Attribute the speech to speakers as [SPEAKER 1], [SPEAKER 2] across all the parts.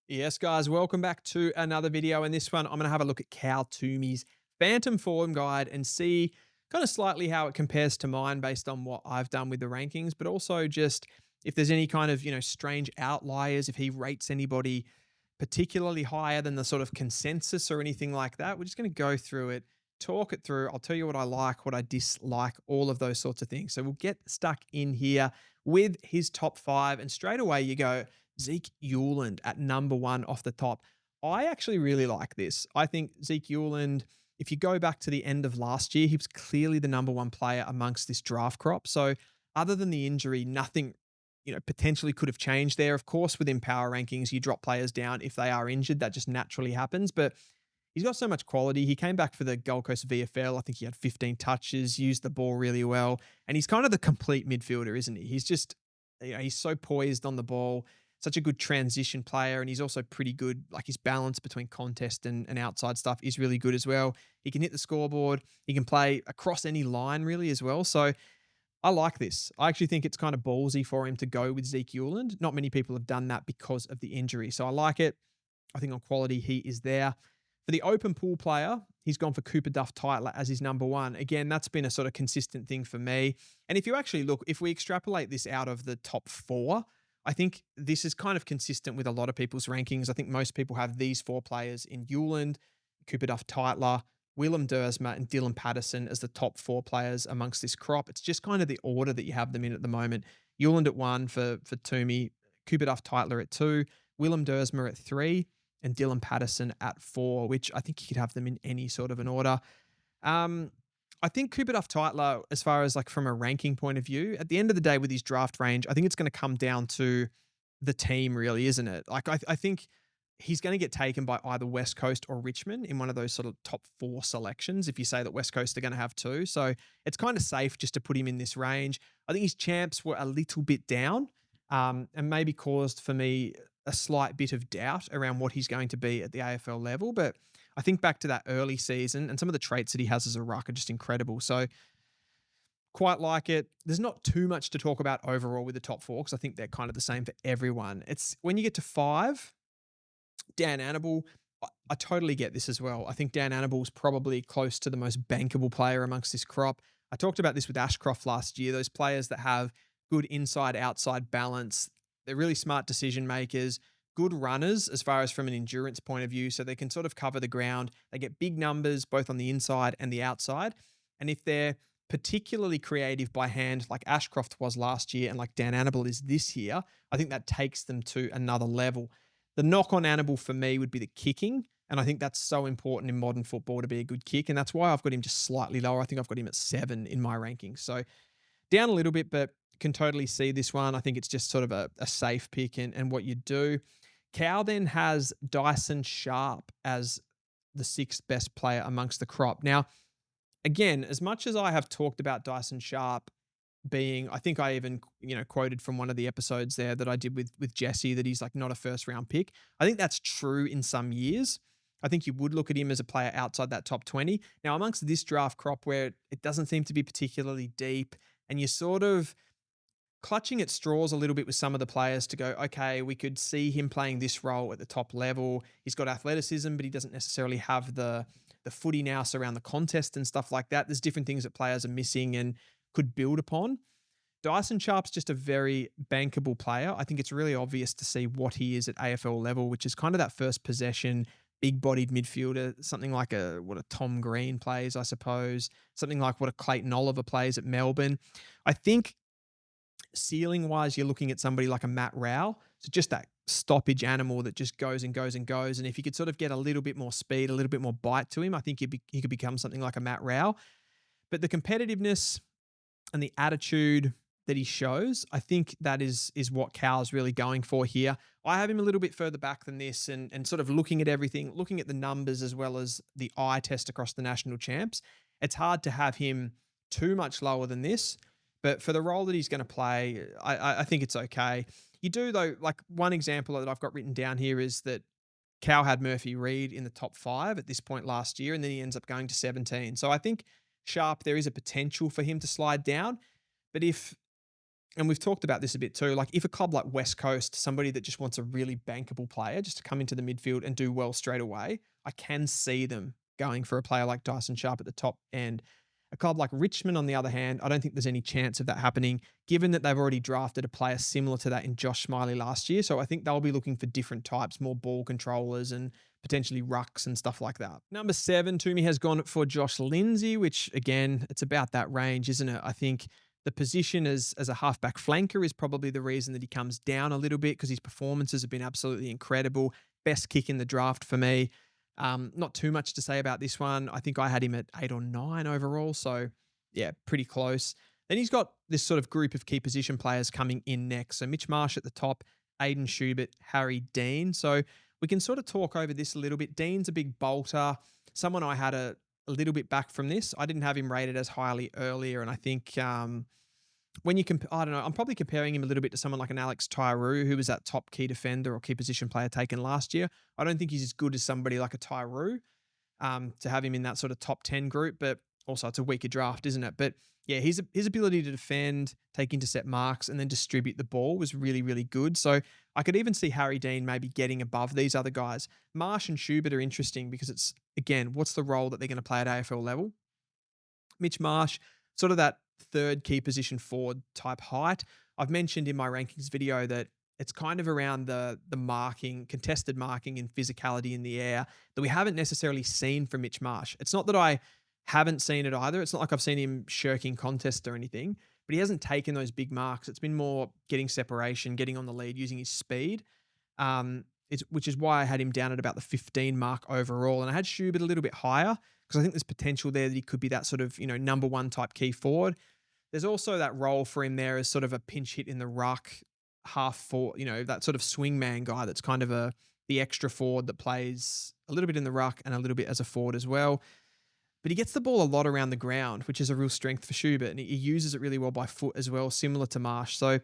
[SPEAKER 1] Yes, guys, welcome back to another video. In this one, I'm going to have a look at Cal Toomey's Phantom Form Guide and see kind of slightly how it compares to mine based on what I've done with the rankings, but also just if there's any kind of, strange outliers, if he rates anybody particularly higher than the sort of consensus or anything like that. We're just going to go through it, talk it through. I'll tell you what I like, what I dislike, all of those sorts of things. So we'll get stuck in here with his top five, and straight away you go, Zeke Euland at number one off the top. I actually really like this. I think Zeke Euland, if you go back to the end of last year, he was clearly the number one player amongst this draft crop. So other than the injury, nothing, potentially could have changed there. Of course, within power rankings, you drop players down if they are injured. That just naturally happens. But he's got so much quality. He came back for the Gold Coast VFL. I think he had 15 touches, used the ball really well. And he's kind of the complete midfielder, isn't he? He's just, he's so poised on the ball, such a good transition player. And he's also pretty good. Like his balance between contest and outside stuff is really good as well. He can hit the scoreboard. He can play across any line really as well. So I like this. I actually think it's kind of ballsy for him to go with Zeke Euland. Not many people have done that because of the injury. So I like it. I think on quality, he is there. For the open pool player, he's gone for Cooper Duff Titler as his number one. Again, that's been a sort of consistent thing for me. And if you actually look, if we extrapolate this out of the top four, I think this is kind of consistent with a lot of people's rankings. I think most people have these four players in Euland, Cooper Duff Titler, Willem Dersma, and Dylan Patterson as the top four players amongst this crop. It's just kind of the order that you have them in at the moment. Euland at one for Toomey, Cooper Duff Titler at two, Willem Dersma at three, and Dylan Patterson at four, which I think you could have them in any sort of an order. I think Cooper Duff Titler, as far as like from a ranking point of view, at the end of the day with his draft range, I think it's going to come down to the team, really, isn't it? Like I think he's going to get taken by either West Coast or Richmond in one of those sort of top four selections. If you say that West Coast are going to have two, so it's kind of safe just to put him in this range. I think his champs were a little bit down, and maybe caused for me a slight bit of doubt around what he's going to be at the AFL level. But I think back to that early season and some of the traits that he has as a ruck are just incredible. So quite like it. There's not too much to talk about overall with the top four because I think they're kind of the same for everyone. It's when you get to five, Dan Annable, I totally get this as well. I think Dan Annable's probably close to the most bankable player amongst this crop. I talked about this with Ashcroft last year, those players that have good inside-outside balance. They're really smart decision makers, good runners as far as from an endurance point of view, so they can sort of cover the ground. They get big numbers both on the inside and the outside. And if they're particularly creative by hand, like Ashcroft was last year and like Dan Annable is this year, I think that takes them to another level. The knock on Annable for me would be the kicking. And I think that's so important in modern football to be a good kick. And that's why I've got him just slightly lower. I think I've got him at 7 in my rankings. So down a little bit, but can totally see this one. I think it's just sort of a safe pick and what you do. Cow then has Dyson Sharp as the sixth best player amongst the crop. Now, again, as much as I have talked about Dyson Sharp being, I think I even, quoted from one of the episodes there that I did with Jesse that he's like not a first round pick. I think that's true in some years. I think you would look at him as a player outside that top 20. Now, amongst this draft crop where it doesn't seem to be particularly deep and you're sort of clutching at straws a little bit with some of the players to go, okay, we could see him playing this role at the top level. He's got athleticism, but he doesn't necessarily have the footy nous around the contest and stuff like that. There's different things that players are missing and could build upon. Dyson Sharp's just a very bankable player. I think it's really obvious to see what he is at AFL level, which is kind of that first possession, big-bodied midfielder, something like what a Tom Green plays, I suppose, something like what a Clayton Oliver plays at Melbourne. I think ceiling-wise, you're looking at somebody like a Matt Rowell, so just that stoppage animal that just goes and goes and goes. And if you could sort of get a little bit more speed, a little bit more bite to him, I think he could become something like a Matt Rowell. But the competitiveness and the attitude that he shows, I think that is what Cal's really going for here. I have him a little bit further back than this and sort of looking at everything, looking at the numbers as well as the eye test across the national champs. It's hard to have him too much lower than this, but for the role that he's going to play, I think it's okay. You do, though, like one example that I've got written down here is that Cal had Murphy Reed in the top 5 at this point last year, and then he ends up going to 17. So I think Sharp, there is a potential for him to slide down. But if and we've talked about this a bit too, like if a club like West Coast, somebody that just wants a really bankable player just to come into the midfield and do well straight away, I can see them going for a player like Dyson Sharp at the top end. A club like Richmond, on the other hand, I don't think there's any chance of that happening, given that they've already drafted a player similar to that in Josh Smiley last year. So I think they'll be looking for different types, more ball controllers and potentially rucks and stuff like that. Number 7, Toomey has gone for Josh Lindsay, which again, it's about that range, isn't it? I think the position as a halfback flanker is probably the reason that he comes down a little bit, because his performances have been absolutely incredible. Best kick in the draft for me. Not too much to say about this one. I think I had him at 8 or 9 overall. So yeah, pretty close. Then he's got this sort of group of key position players coming in next. So Mitch Marsh at the top, Aiden Schubert, Harry Dean. So we can sort of talk over this a little bit. Dean's a big bolter. Someone I had a little bit back from this. I didn't have him rated as highly earlier. And I think when you I don't know, I'm probably comparing him a little bit to someone like an Alex Tyree, who was that top key defender or key position player taken last year. I don't think he's as good as somebody like a Tyree to have him in that sort of top 10 group, but also it's a weaker draft, isn't it? But yeah, his ability to defend, take intercept marks, and then distribute the ball was really, really good. So I could even see Harry Dean maybe getting above these other guys. Marsh and Schubert are interesting because it's, again, what's the role that they're going to play at AFL level? Mitch Marsh, sort of that third key position forward type height. I've mentioned in my rankings video that it's kind of around the marking, contested marking and physicality in the air that we haven't necessarily seen from Mitch Marsh. It's not that I haven't seen it either. It's not like I've seen him shirking contests or anything, but he hasn't taken those big marks. It's been more getting separation, getting on the lead, using his speed. Which is why I had him down at about the 15 mark overall. And I had Schubert a little bit higher because I think there's potential there that he could be that sort of, number one type key forward. There's also that role for him there as sort of a pinch hit in the ruck, half forward, that sort of swingman guy that's kind of the extra forward that plays a little bit in the ruck and a little bit as a forward as well. But he gets the ball a lot around the ground, which is a real strength for Schubert, and he uses it really well by foot as well, similar to Marsh. So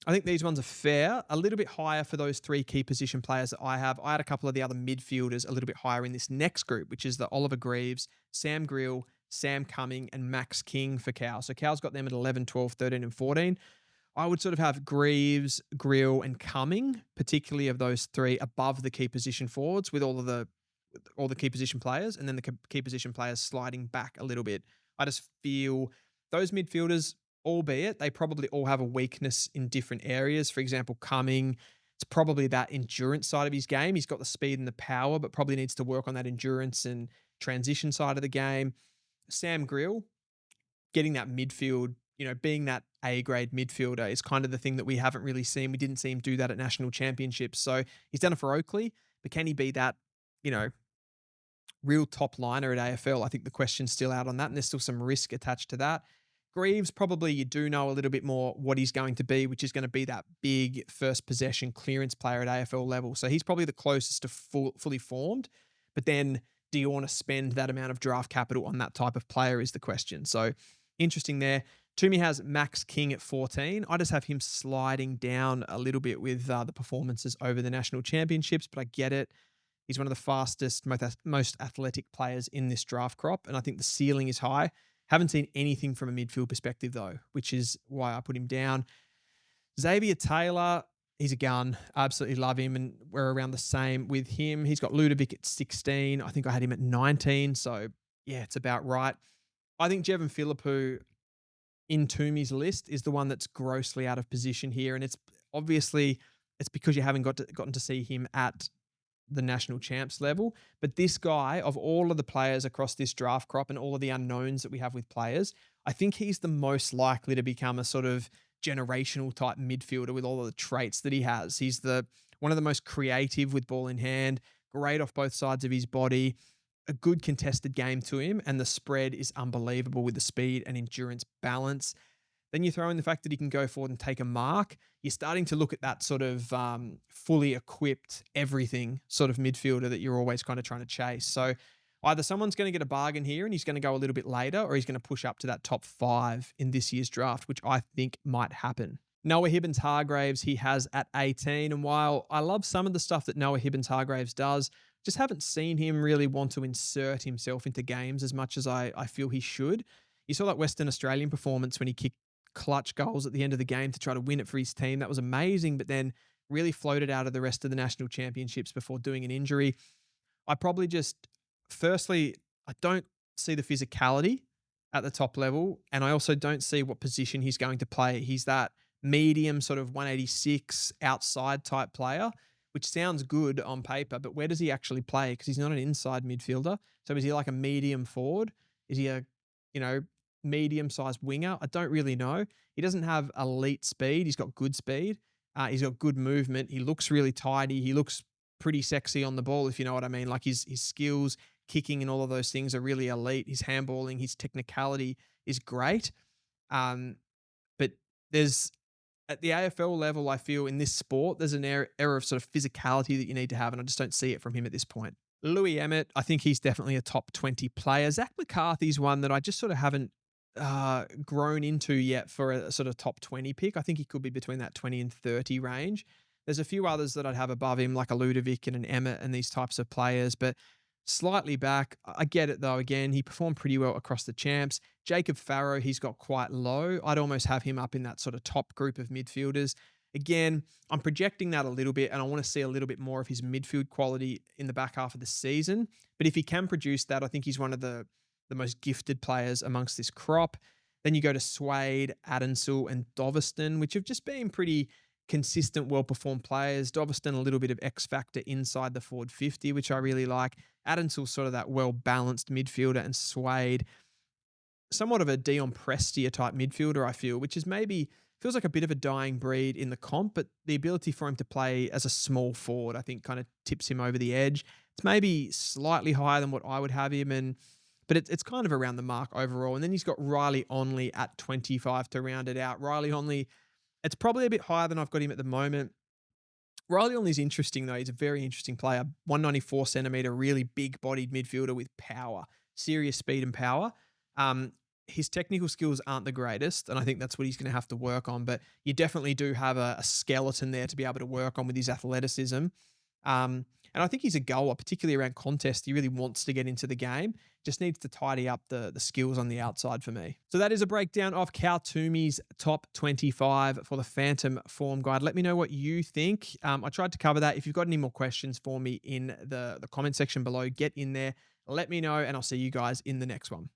[SPEAKER 1] I think these ones are fair, a little bit higher for those three key position players that I have. I had a couple of the other midfielders a little bit higher in this next group, which is the Oliver Greaves, Sam Grill, Sam Cumming, and Max King for Cal. So Cal's got them at 11, 12, 13, and 14. I would sort of have Greaves, Grill, and Cumming, particularly of those three, above the key position forwards with all the key position players, and then the key position players sliding back a little bit. I just feel those midfielders, albeit they probably all have a weakness in different areas. For example, Cumming, it's probably that endurance side of his game. He's got the speed and the power, but probably needs to work on that endurance and transition side of the game. Sam Grill, getting that midfield, being that A-grade midfielder is kind of the thing that we haven't really seen. We didn't see him do that at national championships. So he's done it for Oakley, but can he be that, real top liner at AFL? I think the question's still out on that, and there's still some risk attached to that. Greaves, probably you do know a little bit more what he's going to be, which is going to be that big first possession clearance player at AFL level. So he's probably the closest to fully formed. But then do you want to spend that amount of draft capital on that type of player is the question. So interesting there. Toomey has Max King at 14. I just have him sliding down a little bit with the performances over the national championships, but I get it. He's one of the fastest, most athletic players in this draft crop, and I think the ceiling is high. Haven't seen anything from a midfield perspective, though, which is why I put him down. Xavier Taylor, he's a gun. I absolutely love him, and we're around the same with him. He's got Ludovic at 16. I think I had him at 19, so yeah, it's about right. I think Jevon Philippou in Toomey's list is the one that's grossly out of position here, and it's because you haven't gotten to see him at the national champs level. But this guy, of all of the players across this draft crop and all of the unknowns that we have with players, I think he's the most likely to become a sort of generational type midfielder with all of the traits that he has. He's one of the most creative with ball in hand, great off both sides of his body, a good contested game to him, and the spread is unbelievable with the speed and endurance balance. Then you throw in the fact that he can go forward and take a mark. You're starting to look at that sort of fully equipped everything sort of midfielder that you're always kind of trying to chase. So either someone's going to get a bargain here and he's going to go a little bit later, or he's going to push up to that top 5 in this year's draft, which I think might happen. Noah Hibbins-Hargraves, he has at 18. And while I love some of the stuff that Noah Hibbins-Hargraves does, just haven't seen him really want to insert himself into games as much as I feel he should. You saw that Western Australian performance when he kicked clutch goals at the end of the game to try to win it for his team. That was amazing, but then really floated out of the rest of the national championships before doing an injury. I probably just, firstly, I don't see the physicality at the top level, and I also don't see what position he's going to play. He's that medium sort of 186 outside type player, which sounds good on paper, but where does he actually play? Because he's not an inside midfielder. So is he like a medium forward? Is he a, you know, medium sized winger? I don't really know. He doesn't have elite speed. He's got good speed. He's got good movement. He looks really tidy. He looks pretty sexy on the ball, if you know what I mean. Like his skills, kicking, and all of those things are really elite. His handballing, his technicality is great. But there's at the AFL level, I feel in this sport, there's an era of sort of physicality that you need to have, and I just don't see it from him at this point. Louis Emmett, I think he's definitely a top 20 player. Zach McCarthy's one that I just sort of haven't grown into yet for a sort of top 20 pick. I think he could be between that 20 and 30 range. There's a few others that I'd have above him, like a Ludovic and an Emmett and these types of players, but slightly back. I get it though. Again, he performed pretty well across the champs. Jacob Farrow, he's got quite low. I'd almost have him up in that sort of top group of midfielders. Again, I'm projecting that a little bit, and I want to see a little bit more of his midfield quality in the back half of the season. But if he can produce that, I think he's one of the most gifted players amongst this crop. Then you go to Swade, Adensel, and Doveston, which have just been pretty consistent, well-performed players. Doveston, a little bit of X factor inside the forward 50, which I really like. Adensel, sort of that well-balanced midfielder, and Swade, somewhat of a Dion Prestia type midfielder, I feel, which is maybe feels like a bit of a dying breed in the comp, but the ability for him to play as a small forward, I think, kind of tips him over the edge. It's maybe slightly higher than what I would have him, but it's kind of around the mark overall. And then he's got Riley Onley at 25 to round it out. Riley Onley, it's probably a bit higher than I've got him at the moment. Riley Onley's interesting, though. He's a very interesting player. 194 centimeter, really big-bodied midfielder with power, serious speed and power. His technical skills aren't the greatest, and I think that's what he's going to have to work on. But you definitely do have a skeleton there to be able to work on with his athleticism. And I think he's a goer, particularly around contest. He really wants to get into the game. Just needs to tidy up the skills on the outside for me. So that is a breakdown of Cal Twomey's top 25 for the Phantom Form Guide. Let me know what you think. I tried to cover that. If you've got any more questions for me in the comment section below, get in there. Let me know, and I'll see you guys in the next one.